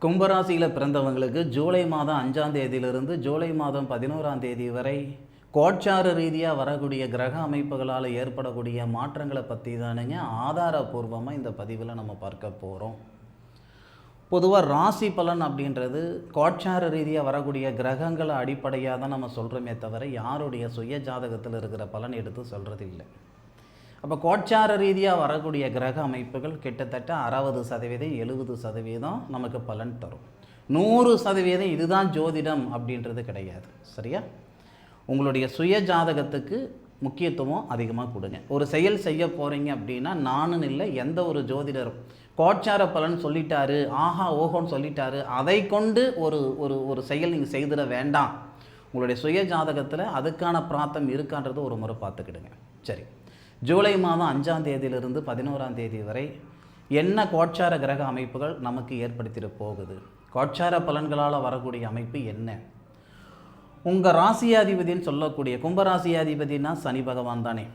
கும்பராசியில் பிறந்தவங்களுக்கு ஜூலை மாதம் 5ஆம் தேதியிலிருந்து ஜூலை மாதம் 11ஆம் தேதி வரை கோட்சார ரீதியாக வரக்கூடிய கிரக அமைப்புகளால் ஏற்படக்கூடிய மாற்றங்களை பற்றி தானுங்க ஆதாரபூர்வமாக இந்த பதிவில் நம்ம பார்க்க போகிறோம். பொதுவாக ராசி பலன் அப்படின்றது கோட்சார ரீதியாக வரக்கூடிய கிரகங்களை அடிப்படையாக தான் நம்ம சொல்கிறோமே தவிர யாருடைய சுய ஜாதகத்தில் இருக்கிற பலன் எடுத்து சொல்கிறது இல்லை. அப்போ கோட்சார ரீதியாக வரக்கூடிய கிரக அமைப்புகள் கிட்டத்தட்ட 60% 70% நமக்கு பலன் தரும். 100% இதுதான் ஜோதிடம் அப்படின்றது கிடையாது. சரியா? உங்களுடைய சுய ஜாதகத்துக்கு முக்கியத்துவம் அதிகமாக கொடுங்க. ஒரு செயல் செய்ய போகிறீங்க அப்படின்னா நானுன்னு இல்லை, எந்த ஒரு ஜோதிடரும் கோட்சார பலன் சொல்லிட்டாரு, ஆஹா ஓஹோன்னு சொல்லிட்டாரு, அதை கொண்டு ஒரு ஒரு ஒரு செயல் நீங்கள் செய்திட வேண்டாம். உங்களுடைய சுய ஜாதகத்தில் அதுக்கான பிராத்தம் இருக்கான்றது ஒரு முறை பார்த்துக்கிடுங்க. சரி, ஜூலை மாதம் 5ஆம் தேதியிலிருந்து 11ஆம் தேதி வரை என்ன கோட்சார கிரக அமைப்புகள் நமக்கு ஏற்படுத்திட்டு போகுது? கோட்சார பலன்களால் வரக்கூடிய அமைப்பு என்ன? உங்கள் ராசியாதிபதினு சொல்லக்கூடிய கும்பராசியாதிபதினா சனி பகவான் தானே.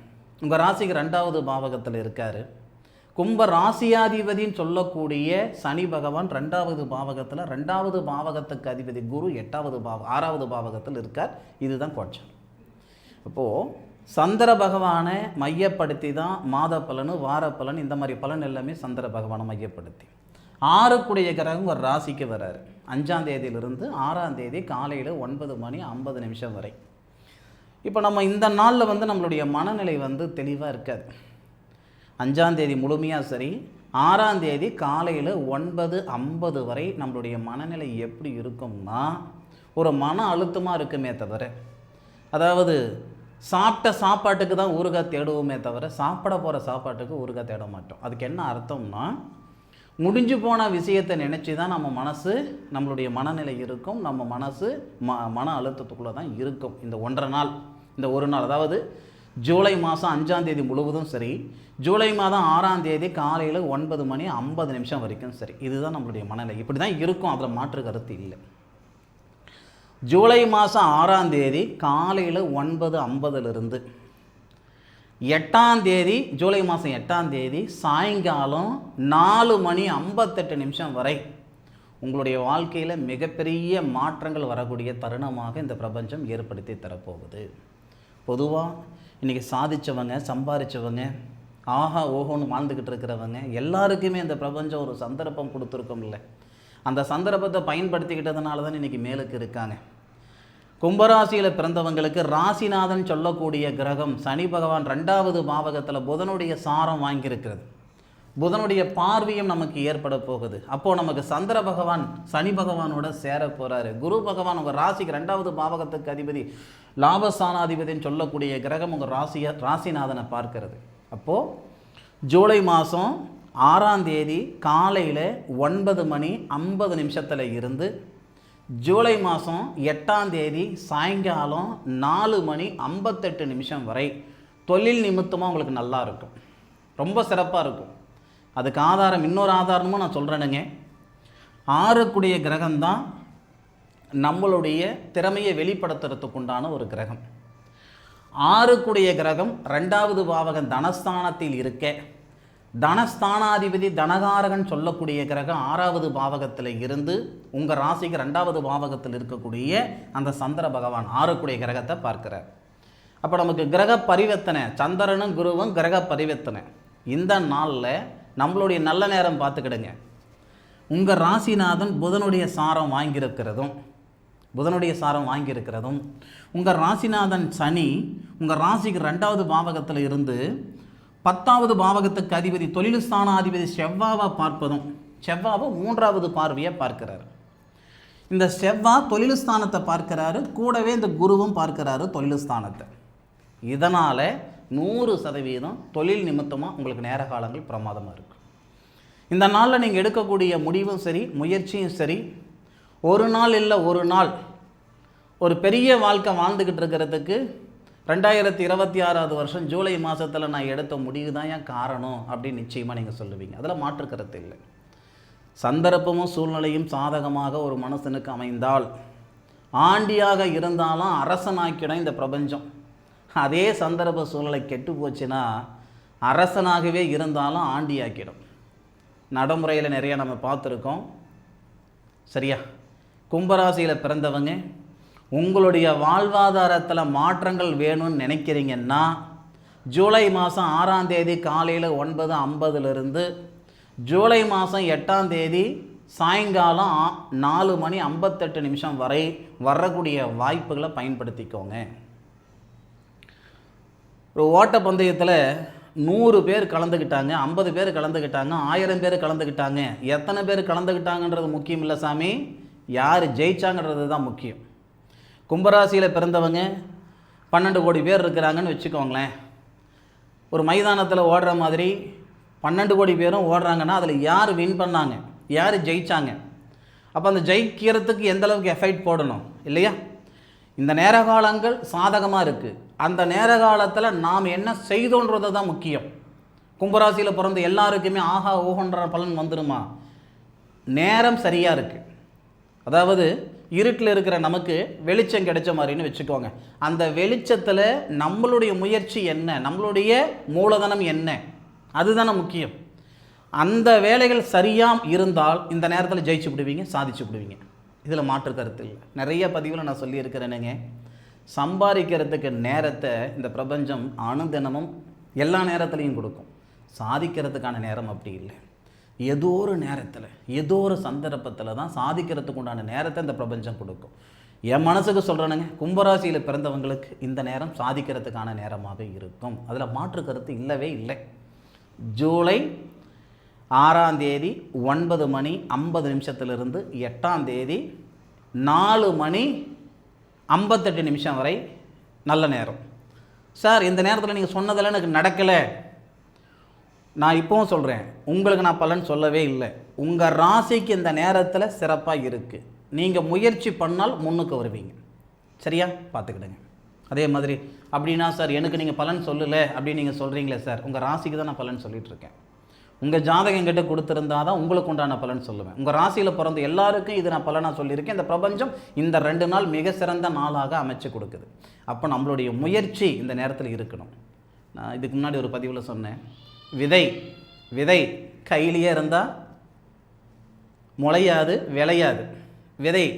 உங்கள் ராசிக்கு 2வது பாவகத்தில் இருக்கார். கும்ப ராசியாதிபதினு சொல்லக்கூடிய சனி பகவான் 2வது பாவகத்தில், 2வது பாவகத்துக்கு அதிபதி குரு 6வது பாவகத்தில் இருக்கார். இதுதான் கோட்சாரம். அப்போது சந்திர பகவானை மையப்படுத்தி தான் மாத பலன், வார பலன், இந்த மாதிரி பலன் எல்லாமே சந்திர பகவானை மையப்படுத்தி. 6 கிரகம் ஒரு ராசிக்கு வர்றாரு. 5ஆம் தேதியிலிருந்து 6ஆம் தேதி காலையில் 9:50 வரை. இப்போ நம்ம இந்த நாளில் நம்மளுடைய மனநிலை தெளிவாக இருக்காது. 5ஆம் தேதி முழுமையாக சரி, 6ஆம் தேதி காலையில் 9:50 வரை நம்மளுடைய மனநிலை எப்படி இருக்கும்னா ஒரு மன அழுத்தமாக இருக்குமே தவிர, அதாவது சாப்பிட்ட சாப்பாட்டுக்கு தான் ஊறுகாய் தேடுவோமே தவிர சாப்பிட போகிற சாப்பாட்டுக்கு ஊறுகாய் தேட மாட்டோம். அதுக்கு என்ன அர்த்தம்னா, முடிஞ்சு போன விஷயத்தை நினச்சி தான் நம்ம மனசு, நம்மளுடைய மனநிலை இருக்கும். நம்ம மனசு மன அழுத்தத்துக்குள்ளே தான் இருக்கும். இந்த 1.5 நாள், இந்த ஒரு நாள், அதாவது ஜூலை மாதம் 5ஆம் தேதி முழுவதும் சரி, ஜூலை மாதம் 6ஆம் தேதி காலையில் 9:50 வரைக்கும் சரி, இதுதான் நம்மளுடைய மனநிலை. இப்படி தான் இருக்கும், அதில் மாற்று கருத்து இல்லை. ஜூலை மாதம் 6ஆம் தேதி காலையில் 9:50 8ஆம் தேதி, ஜூலை மாதம் 8ஆம் தேதி சாயங்காலம் 4:58 வரை உங்களுடைய வாழ்க்கையில் மிகப்பெரிய மாற்றங்கள் வரக்கூடிய தருணமாக இந்த பிரபஞ்சம் ஏற்படுத்தி தரப்போகுது. பொதுவாக இன்றைக்கி சாதித்தவங்க, சம்பாதிச்சவங்க, ஆஹா ஓஹோன்னு வாழ்ந்துக்கிட்டு இருக்கிறவங்க எல்லாருக்குமே இந்த பிரபஞ்சம் ஒரு சந்தர்ப்பம் கொடுத்துருக்கோம்ல. அந்த சந்தர்ப்பத்தை பயன்படுத்திக்கிட்டதுனால தான் இன்றைக்கி மேலுக்கு இருக்காங்க. கும்பராசியில் பிறந்தவங்களுக்கு ராசிநாதன் சொல்லக்கூடிய கிரகம் சனி பகவான் 2வது பாவகத்தில் புதனுடைய சாரம் வாங்கியிருக்கிறது. புதனுடைய பார்வையும் நமக்கு ஏற்பட போகுது. அப்போது நமக்கு சந்திர பகவான் சனி பகவானோட சேர போகிறாரு. குரு பகவான் உங்கள் ராசிக்கு 2வது பாவகத்துக்கு அதிபதி, லாபஸ்தானாதிபதினு சொல்லக்கூடிய கிரகம் உங்கள் ராசிநாதனை பார்க்கிறது. அப்போது ஜூலை மாதம் 6ஆம் தேதி காலையில் 9:50 இருந்து ஜூலை மாதம் 8ஆம் தேதி சாயங்காலம் 4:58 வரை தொழில் நிமித்தமாக உங்களுக்கு நல்லா இருக்கும், ரொம்ப சிறப்பாக இருக்கும். அதுக்கு ஆதாரம், இன்னொரு ஆதாரமும் நான் சொல்கிறேனுங்க. 6 கிரகம்தான் நம்மளுடைய திறமையை வெளிப்படுத்துறதுக்கு உண்டான ஒரு கிரகம். 6 கிரகம் 2வது பாவகம் தனஸ்தானத்தில் இருக்க, தனஸ்தானாதிபதி தனகாரகன் சொல்லக்கூடிய கிரகம் 6வது பாவகத்தில் இருந்து உங்கள் ராசிக்கு 2வது பாவகத்தில் இருக்கக்கூடிய அந்த சந்திர பகவான் 6 கிரகத்தை பார்க்கிறார். அப்போ நமக்கு கிரக பரிவர்த்தனை, சந்திரனும் குருவும் கிரக பரிவர்த்தனை. இந்த நாளில் நம்மளுடைய நல்ல நேரம் பார்த்துக்கிடுங்க. உங்கள் ராசிநாதன் புதனுடைய சாரம் வாங்கியிருக்கிறதும் உங்கள் ராசிநாதன் சனி உங்கள் ராசிக்கு 2வது பாவகத்தில் இருந்து 10வது பாவகத்துக்கு அதிபதி தொழில் ஸ்தானாதிபதி செவ்வாவை பார்ப்பதும், செவ்வாவை 3வது பார்வையை பார்க்கிறாரு. இந்த செவ்வாய் தொழில் ஸ்தானத்தை பார்க்கிறாரு, கூடவே இந்த குருவும் பார்க்கிறாரு தொழில் ஸ்தானத்தை. இதனால் 100% தொழில் நிமித்தமாக உங்களுக்கு நேர காலங்கள் பிரமாதமாக இருக்கும். இந்த நாளில் நீங்கள் எடுக்கக்கூடிய முடிவும் சரி, முயற்சியும் சரி, ஒரு நாள் இல்லை ஒரு நாள் ஒரு பெரிய வாழ்க்கை வாழ்ந்துக்கிட்டு இருக்கிறதுக்கு 2026 வருஷம் ஜூலை மாதத்தில் நான் எடுத்த முடிவு தான் ஏன் காரணம் அப்படின்னு நிச்சயமாக நீங்கள் சொல்லுவீங்க. அதில் மாற்று கருத்து இல்லை. சந்தர்ப்பமும் சூழ்நிலையும் சாதகமாக ஒரு மனுஷனுக்கு அமைந்தால் ஆண்டியாக இருந்தாலும் அரசனாக்கிடும் இந்த பிரபஞ்சம். அதே சந்தர்ப்ப சூழ்நிலை கெட்டு போச்சுன்னா அரசனாகவே இருந்தாலும் ஆண்டியாக்கிடும். நடைமுறையில் நிறைய நம்ம பார்த்துருக்கோம். சரியா? கும்பராசியில் பிறந்தவங்க உங்களுடைய வாழ்வாதாரத்தில் மாற்றங்கள் வேணும்னு நினைக்கிறீங்கன்னா ஜூலை மாதம் 6ஆம் தேதி காலையில் 9:50 ஜூலை மாதம் 8ஆம் தேதி சாயங்காலம் 4:58 வரை வரக்கூடிய வாய்ப்புகளை பயன்படுத்திக்கோங்க. ஒரு ஓட்டப்பந்தயத்தில் 100 பேர் கலந்துக்கிட்டாங்க, 50 பேர் கலந்துக்கிட்டாங்க, 1000 பேர் கலந்துக்கிட்டாங்க. எத்தனை பேர் கலந்துக்கிட்டாங்கன்றது முக்கியம் இல்லை சாமி, யார் ஜெயிச்சாங்கன்றது தான் முக்கியம். கும்பராசியில் பிறந்தவங்க 12 கோடி பேர் இருக்கிறாங்கன்னு வச்சுக்கோங்களேன். ஒரு மைதானத்தில் ஓடுற மாதிரி 12 கோடி பேரும் ஓடுறாங்கன்னா அதில் யார் வின் பண்ணாங்க, யார் ஜெயித்தாங்க? அப்போ அந்த ஜெயிக்கிறதுக்கு எந்தளவுக்கு எஃபெக்ட் போடணும் இல்லையா? இந்த நேர காலங்கள் சாதகமாக இருக்குது. அந்த நேர காலத்தில் நாம் என்ன செய்தோன்றது தான் முக்கியம். கும்பராசியில் பிறந்த எல்லாருக்குமே ஆஹா ஓஹன்ற பலன் வந்துடுமா? நேரம் சரியாக இருக்குது. அதாவது இருட்டில் இருக்கிற நமக்கு வெளிச்சம் கிடைச்ச மாதிரின்னு வச்சுக்கோங்க. அந்த வெளிச்சத்தில் நம்மளுடைய முயற்சி என்ன, நம்மளுடைய மூலதனம் என்ன, அதுதானே முக்கியம். அந்த வேலைகள் சரியாக இருந்தால் இந்த நேரத்தில் ஜெயிச்சு விடுவீங்க, சாதிச்சு விடுவீங்க. இதில் மாற்று கருத்து இல்லை. நிறைய பதிவில் நான் சொல்லியிருக்கிறேனுங்க, சம்பாதிக்கிறதுக்கு நேரத்தை இந்த பிரபஞ்சம் அனுதினமும் எல்லா நேரத்துலையும் கொடுக்கும். சாதிக்கிறதுக்கான நேரம் அப்படி இல்லை. ஏதோ ஒரு நேரத்தில் ஏதோ ஒரு சந்தர்ப்பத்தில் தான் சாதிக்கிறதுக்கு உண்டான நேரத்தை இந்த பிரபஞ்சம் கொடுக்கும். என் மனசுக்கு சொல்கிறேனுங்க, கும்பராசியில் பிறந்தவங்களுக்கு இந்த நேரம் சாதிக்கிறதுக்கான நேரமாகவே இருக்கும். அதில் மாற்று கருத்து இல்லவே இல்லை. ஜூலை 6ஆம் தேதி 9:50 8ஆம் தேதி 4:58 வரை நல்ல நேரம். சார் இந்த நேரத்தில் நீங்கள் சொன்னதெல்லாம் எனக்கு நடக்கலை. நான் இப்போவும் சொல்கிறேன், உங்களுக்கு நான் பலன் சொல்லவே இல்லை. உங்கள் ராசிக்கு இந்த நேரத்தில் சிறப்பாக இருக்குது. நீங்கள் முயற்சி பண்ணால் முன்னுக்கு வருவீங்க. சரியா? பார்த்துக்கிடுங்க. அதே மாதிரி அப்படின்னா சார் எனக்கு நீங்கள் பலன் சொல்லலை அப்படின்னு நீங்கள் சொல்கிறீங்களே சார், உங்கள் ராசிக்கு தான் நான் பலன் சொல்லிகிட்ருக்கேன். உங்கள் ஜாதகம் என்கிட்ட கொடுத்துருந்தா தான் உங்களுக்கு உண்டான பலன் சொல்லுவேன். உங்கள் ராசியில் பிறந்த எல்லாருக்கும் இது நான் பலனாக சொல்லியிருக்கேன். இந்த பிரபஞ்சம் இந்த 2 நாள் மிக சிறந்த நாளாக அமைச்சு கொடுக்குது. அப்போ நம்மளுடைய முயற்சி இந்த நேரத்தில் இருக்கணும். நான் இதுக்கு முன்னாடி ஒரு பதிவில் சொன்னேன், விதை கையிலேயே இருந்தால் முளையாது, விளையாது.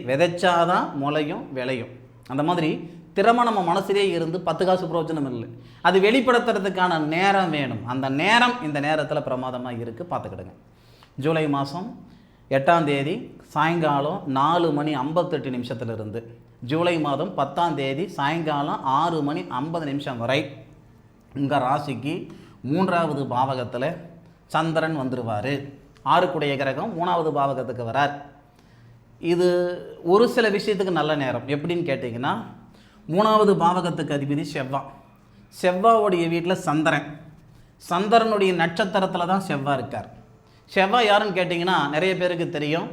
விதைச்சாதான் முளையும் விளையும். அந்த மாதிரி திறமை நம்ம மனசிலே இருந்து 10 காசு பிரயோஜனம் இல்லை. அது வெளிப்படுத்துறதுக்கான நேரம் வேணும். அந்த நேரம் இந்த நேரத்தில் பிரமாதமாக இருக்குது, பார்த்துக்கிடுங்க. ஜூலை மாதம் 8ஆம் தேதி சாயங்காலம் 4:58 ஜூலை மாதம் 10ஆம் தேதி சாயங்காலம் 6:50 வரை உங்கள் ராசிக்கு 3வது பாவகத்தில் சந்திரன் வந்துடுவார். 6க்குடைய கிரகம் 3வது பாவகத்துக்கு வரார். இது ஒரு சில விஷயத்துக்கு நல்ல நேரம். எப்படின்னு கேட்டிங்கன்னா, 3வது பாவகத்துக்கு அதிபதி செவ்வாவுடைய வீட்டில் சந்திரனுடைய நட்சத்திரத்தில் தான் செவ்வாய் இருக்கார். செவ்வாய் யாருன்னு கேட்டிங்கன்னா நிறைய பேருக்கு தெரியும்,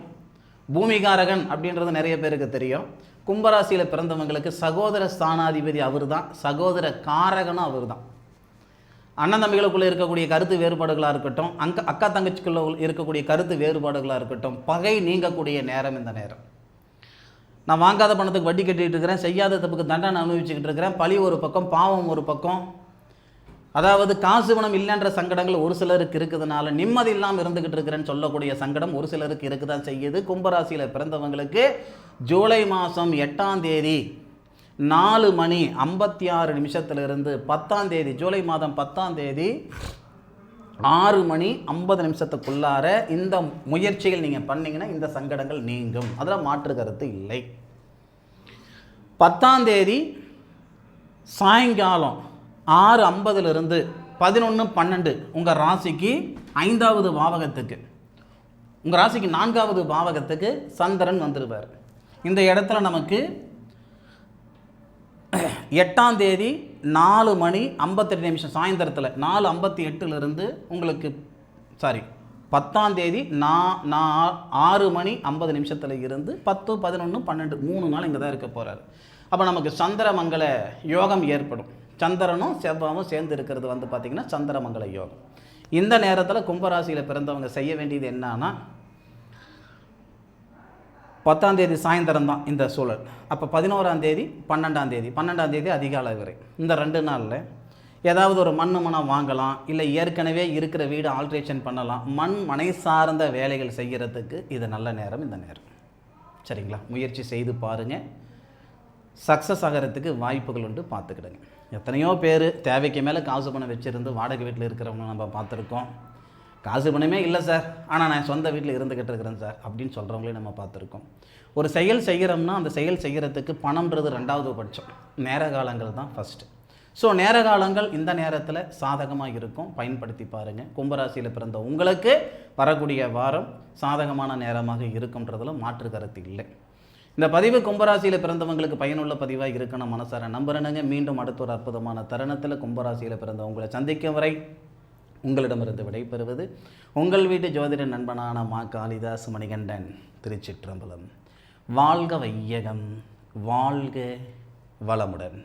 பூமிகாரகன் அப்படின்றது நிறைய பேருக்கு தெரியும். கும்பராசியில் பிறந்தவங்களுக்கு சகோதர ஸ்தானாதிபதி அவர் தான், சகோதர காரகனும் அவர் தான். அண்ணன் தம்பிகளுக்குள்ளே இருக்கக்கூடிய கருத்து வேறுபாடுகளாக இருக்கட்டும், அக்கா தங்கச்சிக்குள்ளே இருக்கக்கூடிய கருத்து வேறுபாடுகளாக இருக்கட்டும், பகை நீங்கக்கூடிய நேரம் இந்த நேரம். நான் வாங்காத பணத்துக்கு வட்டி கட்டிகிட்டு இருக்கிறேன், செய்யாத தப்புக்கு தண்டனை அனுபவிச்சுக்கிட்டு இருக்கிறேன், பழி ஒரு பக்கம், பாவம் ஒரு பக்கம். அதாவது காசு பணம் இல்லைன்ற சங்கடங்கள் ஒரு சிலருக்கு இருக்குதுனால நிம்மதி இல்லாமல் இருந்துக்கிட்டு இருக்கிறேன்னு சொல்லக்கூடிய சங்கடம் ஒரு சிலருக்கு இருக்குதான் செய்யுது. கும்பராசியில் பிறந்தவங்களுக்கு ஜூலை மாதம் 8ஆம் தேதி 4:56 10ஆம் தேதி ஜூலை மாதம் 10ஆம் தேதி 6:50 இந்த முயற்சிகள் நீங்கள் பண்ணிங்கன்னா இந்த சங்கடங்கள் நீங்கும். அதில் மாற்று கருத்து இல்லை. 10ஆம் தேதி சாயங்காலம் 6:50 11:12 உங்கள் ராசிக்கு 5வது பாவகத்துக்கு, உங்கள் ராசிக்கு 4வது பாவகத்துக்கு சந்திரன் வந்துடுவார். இந்த இடத்துல நமக்கு 8ஆம் தேதி 4:58 சாயந்தரத்தில் 4:58 உங்களுக்கு 10ஆம் தேதி 6:50 இருந்து 10, 11, 12 3 நாள் இங்கே தான் இருக்க போகிறார். அப்போ நமக்கு சந்திரமங்கல யோகம் ஏற்படும். சந்திரனும் செவ்வாயும் சேர்ந்து இருக்கிறது பார்த்திங்கன்னா சந்திரமங்கல யோகம். இந்த நேரத்தில் கும்பராசியில் பிறந்தவங்க செய்ய வேண்டியது என்னன்னா, 10ஆம் தேதி சாயந்தரம் தான் இந்த சூழல். அப்போ 11ஆம் தேதி 12ஆம் தேதி அதிகாலை வரை இந்த 2 நாளில் ஏதாவது ஒரு மனை வாங்கலாம், இல்லை ஏற்கனவே இருக்கிற வீடு ஆல்ட்ரேஷன் பண்ணலாம். மனை சார்ந்த வேலைகள் செய்கிறதுக்கு இது நல்ல நேரம். இந்த நேரம் சரிங்களா? முயற்சி செய்து பாருங்கள், சக்ஸஸ் ஆகிறதுக்கு வாய்ப்புகள் உண்டு, பார்த்துக்கிடுங்க. எத்தனையோ பேர் தேவைக்கு மேலே காசு பணம் வச்சுருந்து வாடகை வீட்டில் இருக்கிறவங்க நம்ம பார்த்துருக்கோம். காசு பணமே இல்லை சார், ஆனால் நான் சொந்த வீட்டில் இருந்துக்கிட்டு இருக்கிறேன் சார் அப்படின்னு சொல்கிறவங்களையும் நம்ம பார்த்துருக்கோம். ஒரு செயல் செய்கிறோம்னா அந்த செயல் செய்கிறதுக்கு பணம்ன்றது 2வது பட்சம், நேர காலங்கள் தான் ஃபஸ்ட்டு. ஸோ நேர காலங்கள் இந்த நேரத்தில் சாதகமாக இருக்கும், பயன்படுத்தி பாருங்கள். கும்பராசியில் பிறந்த உங்களுக்கு வரக்கூடிய வாரம் சாதகமான நேரமாக இருக்குன்றதில் மாற்று கருத்து இல்லை. இந்த பதிவு கும்பராசியில் பிறந்தவங்களுக்கு பயனுள்ள பதிவாக இருக்குன்னு மனசார நம்புறேனுங்க. மீண்டும் அடுத்த ஒரு அற்புதமான தருணத்தில் கும்பராசியில் பிறந்த உங்களை சந்திக்கும் வரை உங்களிடமிருந்து விடைபெறுவது உங்கள் வீட்டு ஜோதிட நண்பனான மா காளிதாஸ் மணிகண்டன். திருச்சிற்றம்பலம். வாழ்க வையகம், வாழ்க வளமுடன்.